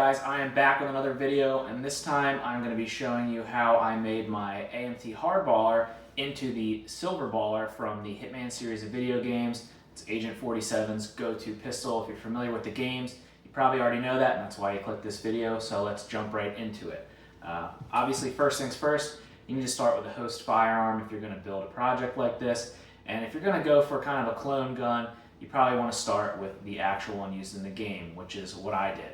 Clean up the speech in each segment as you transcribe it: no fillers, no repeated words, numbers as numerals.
guys, I am back with another video, and this time I'm going to be showing you how I made my AMT Hardballer into the Silverballer from the Hitman series of video games. It's Agent 47's go-to pistol. If you're familiar with the games, you probably already know that, and that's why you clicked this video, so let's jump right into it. Obviously, first things first, you need to start with a host firearm if you're going to build a project like this, and if you're going to go for kind of a clone gun, you probably want to start with the actual one used in the game, which is what I did.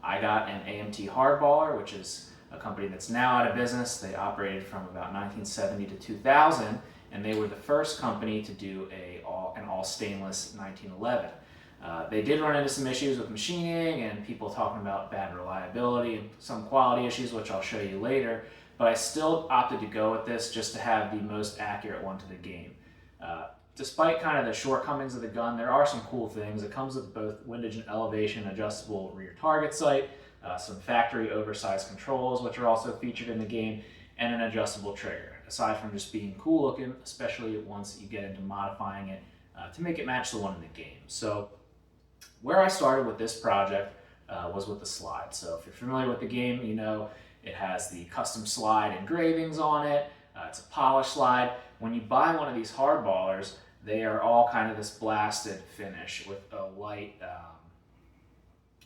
I got an AMT Hardballer, which is a company that's now out of business. They operated from about 1970 to 2000, and they were the first company to do an all stainless 1911. They did run into some issues with machining and people talking about bad reliability and some quality issues, which I'll show you later, but I still opted to go with this just to have the most accurate one to the game. Despite kind of the shortcomings of the gun, there are some cool things. It comes with both windage and elevation adjustable rear target sight, some factory oversized controls, which are also featured in the game, and an adjustable trigger, aside from just being cool looking, especially once you get into modifying it to make it match the one in the game. So where I started with this project was with the slide. So if you're familiar with the game, you know it has the custom slide engravings on it. It's a polished slide. When you buy one of these hardballers, they are all kind of this blasted finish with a light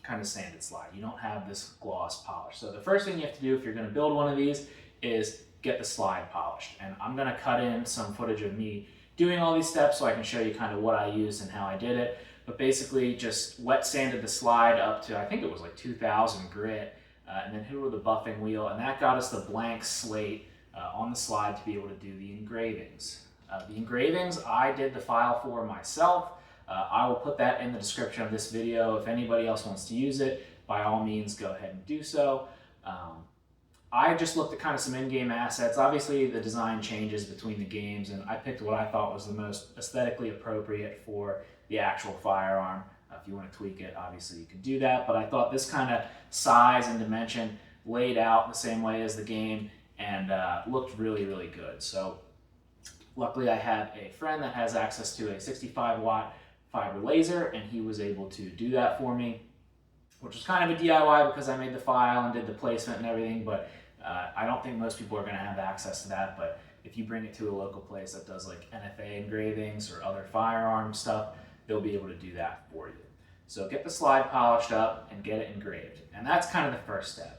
kind of sanded slide. You don't have this gloss polish. So the first thing you have to do if you're going to build one of these is get the slide polished. And I'm going to cut in some footage of me doing all these steps so I can show you kind of what I used and how I did it. But basically just wet sanded the slide up to, I think it was like 2000 grit, and then hit with a buffing wheel, and that got us the blank slate on the slide to be able to do the engravings. The engravings, I did the file for myself. I will put that in the description of this video. If anybody else wants to use it, by all means, go ahead and do so. I just looked at kind of some in-game assets. Obviously, the design changes between the games, and I picked what I thought was the most aesthetically appropriate for the actual firearm. If you want to tweak it, obviously you can do that, but I thought this kind of size and dimension laid out the same way as the game and looked really, really good. So luckily I have a friend that has access to a 65 watt fiber laser, and he was able to do that for me, which was kind of a DIY because I made the file and did the placement and everything, but I don't think most people are going to have access to that. But if you bring it to a local place that does like NFA engravings or other firearm stuff, they'll be able to do that for you. So get the slide polished up and get it engraved, and that's kind of the first step.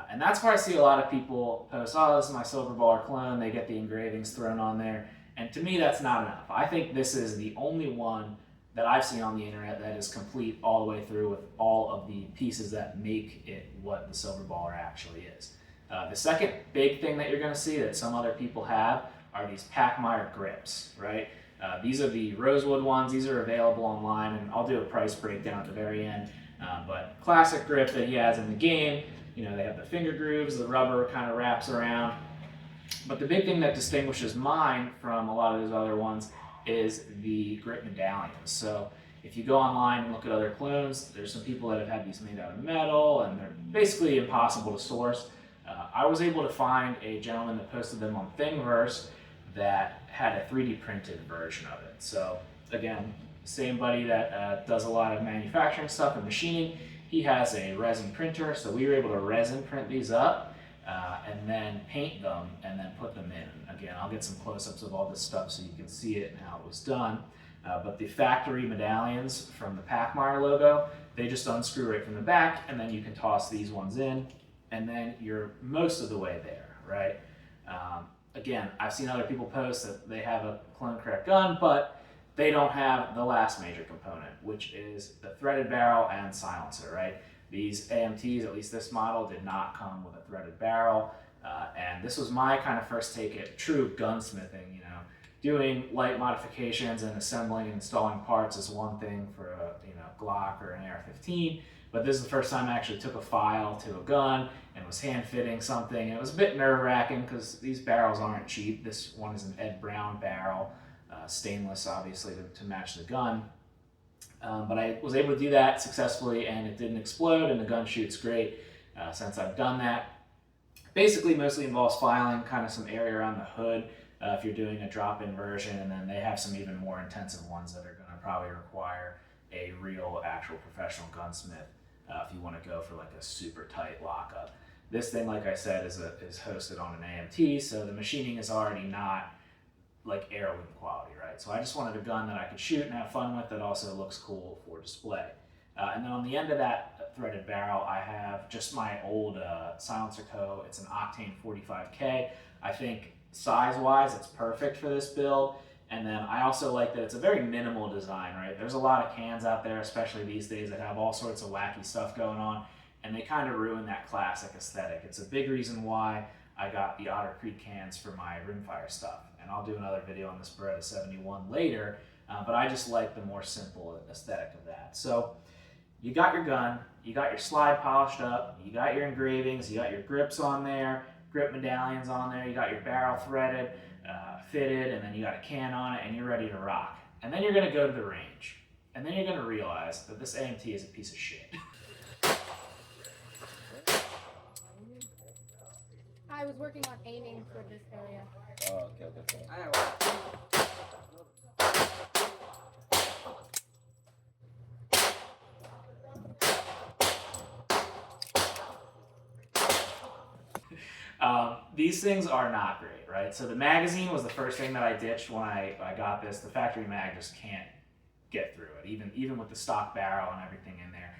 And that's where I see a lot of people post, oh, this is my Silverballer clone, they get the engravings thrown on there, and to me that's not enough. I think this is the only one that I've seen on the internet that is complete all the way through with all of the pieces that make it what the Silverballer actually is. The second big thing that you're going to see that some other people have are these Pachmayr grips, right? These are the Rosewood ones. These are available online, and I'll do a price breakdown at the very end. But classic grip that he has in the game, you know, they have the finger grooves, the rubber kind of wraps around. But the big thing that distinguishes mine from a lot of those other ones is the grip medallions. So if you go online and look at other clones, there's some people that have had these made out of metal, and they're basically impossible to source. I was able to find a gentleman that posted them on Thingiverse that had a 3D printed version of it. So again, same buddy that does a lot of manufacturing stuff and machining, he has a resin printer, so we were able to resin print these up and then paint them and then put them in. Again, I'll get some close-ups of all this stuff so you can see it and how it was done. But the factory medallions from the Pachmayr logo, they just unscrew right from the back, and then you can toss these ones in, and then you're most of the way there, right? Again, I've seen other people post that they have a clone correct gun, but they don't have the last major component, which is the threaded barrel and silencer, right? These AMTs, at least this model, did not come with a threaded barrel, and this was my kind of first take at true gunsmithing. You know, doing light modifications and assembling and installing parts is one thing for a Glock or an AR-15, but this is the first time I actually took a file to a gun and was hand fitting something. And it was a bit nerve-wracking because these barrels aren't cheap. This one is an Ed Brown barrel, stainless obviously to match the gun. But I was able to do that successfully, and it didn't explode, and the gun shoots great since I've done that. Basically mostly involves filing kind of some area around the hood if you're doing a drop-in version, and then they have some even more intensive ones that are going to probably require a real actual professional gunsmith if you want to go for like a super tight lockup. This thing, like I said, is hosted on an AMT, so the machining is already not like heirloom quality, right? So I just wanted a gun that I could shoot and have fun with that also looks cool for display. And then on the end of that threaded barrel, I have just my old Silencer Co. It's an Octane 45K. I think size-wise, it's perfect for this build. And then I also like that it's a very minimal design, right? There's a lot of cans out there, especially these days, that have all sorts of wacky stuff going on, and they kind of ruin that classic aesthetic. It's a big reason why I got the Otter Creek cans for my rimfire stuff. And I'll do another video on this Beretta 71 later, but I just like the more simple aesthetic of that. So you got your gun, you got your slide polished up, you got your engravings, you got your grips on there, grip medallions on there, you got your barrel threaded, fitted, and then you got a can on it, and you're ready to rock. And then you're gonna go to the range. And then you're gonna realize that this AMT is a piece of shit. I was working on aiming for this area. Oh, okay. These things are not great, right? So the magazine was the first thing that I ditched when I got this. The factory mag just can't get through it, even with the stock barrel and everything in there.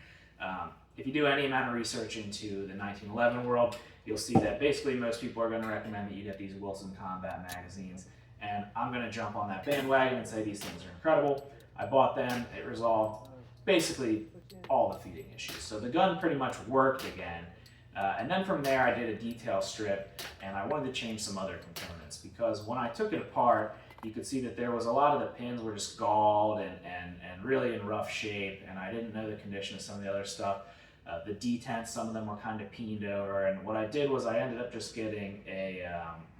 If you do any amount of research into the 1911 world, you'll see that basically most people are going to recommend that you get these Wilson Combat magazines. And I'm going to jump on that bandwagon and say these things are incredible. I bought them. It resolved basically all the feeding issues. So the gun pretty much worked again. And then from there, I did a detail strip, and I wanted to change some other components because when I took it apart, you could see that there was a lot of the pins were just galled and really in rough shape, and I didn't know the condition of some of the other stuff. The detents, some of them were kind of peened over, and what I did was I ended up just getting a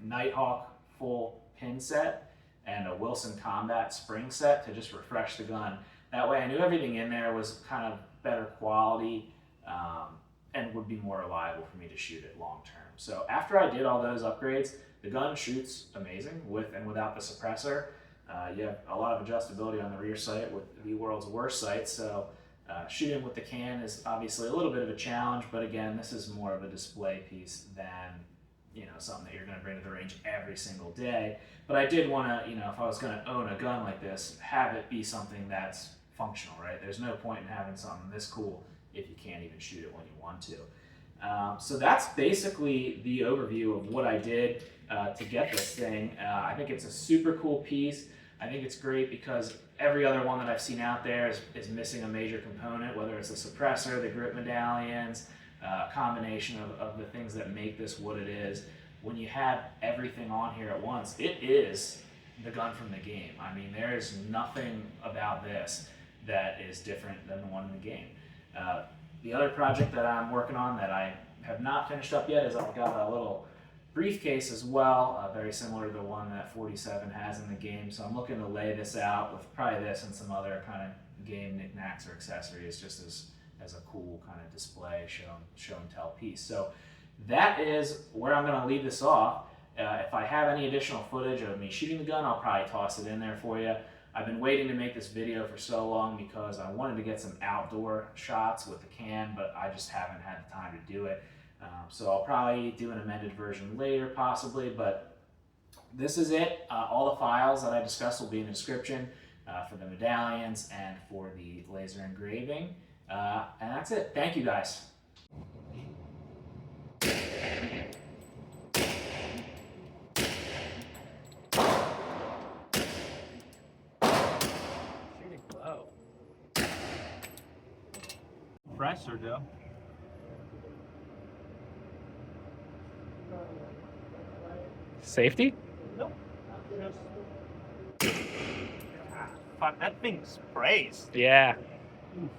Nighthawk full pin set and a Wilson Combat spring set to just refresh the gun. That way I knew everything in there was kind of better quality and would be more reliable for me to shoot it long term. So after I did all those upgrades, the gun shoots amazing with and without the suppressor. You have a lot of adjustability on the rear sight with the world's worst sight, so shooting with the can is obviously a little bit of a challenge, but again, this is more of a display piece than something that you're going to bring to the range every single day. But I did want to, if I was going to own a gun like this, have it be something that's functional, right? There's no point in having something this cool if you can't even shoot it when you want to. So that's basically the overview of what I did to get this thing. I think it's a super cool piece. I think it's great because every other one that I've seen out there is missing a major component, whether it's the suppressor, the grip medallions, a combination of the things that make this what it is. When you have everything on here at once, it is the gun from the game. I mean, there is nothing about this that is different than the one in the game. The other project that I'm working on that I have not finished up yet is I've got a little briefcase as well, very similar to the one that 47 has in the game. So I'm looking to lay this out with probably this and some other kind of game knickknacks or accessories just as a cool kind of display, show and tell piece. So that is where I'm going to leave this off. If I have any additional footage of me shooting the gun, I'll probably toss it in there for you. I've been waiting to make this video for so long because I wanted to get some outdoor shots with the can, but I just haven't had the time to do it. So I'll probably do an amended version later possibly, but this is it. All the files that I discussed will be in the description for the medallions and for the laser engraving. And that's it. Thank you guys. Shooting low. Pressure, Joe. Safety? Nope. Just... Fuck, that thing sprays. Yeah. Oof.